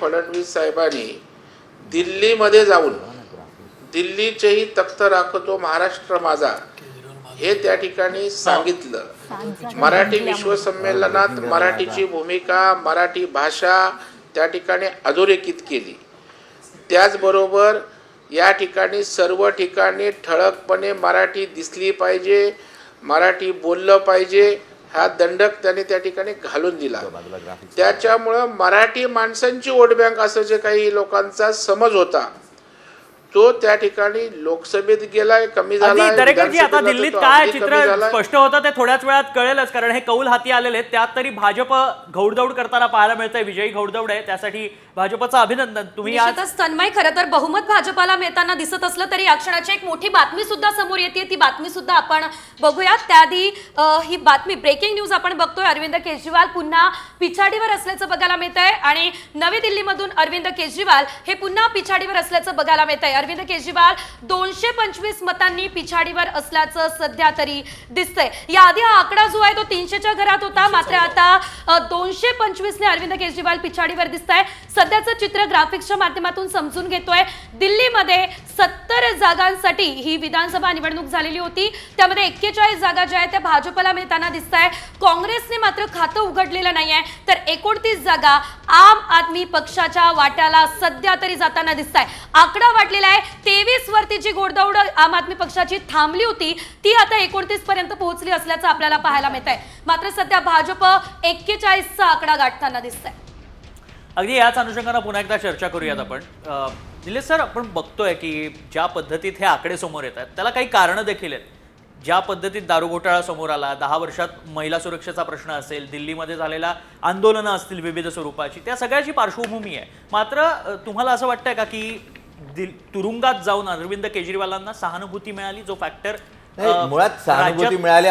फडणवीस साहेबांनी दिल्लीमध्ये जाऊन दिल्लीचेही तख्त राखतो महाराष्ट्र माझा हे त्या ठिकाणी सांगितलं। मराठी विश्वसंमेलनात मराठीची भूमिका, मराठी भाषा त्या ठिकाणी अधोरेखित केली। त्याचबरोबर या ठिकाणी सर्व ठिकाणी ठळकपणे मराठी दिसली पाहिजे, मराठी बोललं पाहिजे हा दंडक त्यांनी त्या ठिकाणी घालून दिला। त्याच्यामुळं मराठी माणसांची वोट बँक असं जे काही लोकांचा समज होता तो त्या ठिकाणी लोकसभेत गेलाय, कमी झाला। दरेकरजी, आता दिल्लीत काय चित्र स्पष्ट होतं ते थोड्याच वेळात कळेलच, कारण हे कौल हाती आलेले आहेत। त्यात तरी भाजप घौडदौड करताना पाहायला मिळतंय, विजयी घौडदौड आहे, त्यासाठी भाजपचं अभिनंदन। तुम्ही निश्चितच तन्मय, खरं तर बहुमत भाजपाला मिळताना दिसत असलं तरी या क्षणाची एक मोठी बातमी सुद्धा समोर येते, ती बातमी सुद्धा आपण बघूयात। त्याआधी ही बातमी, ब्रेकिंग न्यूज आपण बघतोय, अरविंद केजरीवाल पुन्हा पिछाडीवर असल्याचं बघायला मिळतंय आणि नवी दिल्लीमधून अरविंद केजरीवाल हे पुन्हा पिछाडीवर असल्याचं बघायला मिळतंय। अरविंद केजरीवाल 225 मतांनी पिछाडीवर असल्याचं सध्या तरी दिसतंय। याआधी हा आकडा जो आहे तो 300च्या घरात होता, मात्र आता 225 ने अरविंद केजरीवाल पिछाडीवर दिसताय। सध्याचं चित्र ग्राफिक्सच्या माध्यमातून समजून घेतोय। दिल्लीमध्ये 70 जागांसाठी ही विधानसभा निवडणूक झालेली होती, त्यामध्ये 41 जागा ज्या आहेत त्या भाजपला मिळताना दिसताय। काँग्रेसने मात्र खातं उघडलेलं नाहीये, तर 29 जागा आम आदमी पक्षाच्या वाट्याला सध्या तरी जाताना दिसताय। आकडा वाढलेला आहे, 23 वरती जी घोडदौड आम आदमी पक्षाची थांबली होती ती आता 29 पर्यंत पोहोचली असल्याचं आपल्याला पाहायला मिळतंय। मात्र सध्या भाजप 41चा आकडा गाठताना दिसतंय। अगदी याच अनुषंगाने पुन्हा एकदा चर्चा करूयात आपण। निलेश सर, आपण बघतोय की ज्या पद्धतीत हे आकडे समोर येतात त्याला काही कारणं देखील आहेत। ज्या पद्धतीत दारू घोटाळा समोर आला, 10 वर्षात महिला सुरक्षेचा प्रश्न असेल, दिल्लीमध्ये झालेला आंदोलनं असतील विविध स्वरूपाची, त्या सगळ्याची पार्श्वभूमी आहे। मात्र तुम्हाला असं वाटतंय का की तुरुंगात जाऊन अरविंद केजरीवालांना सहानुभूती मिळाली, जो फॅक्टर मुळात सहानुभूती मिळाली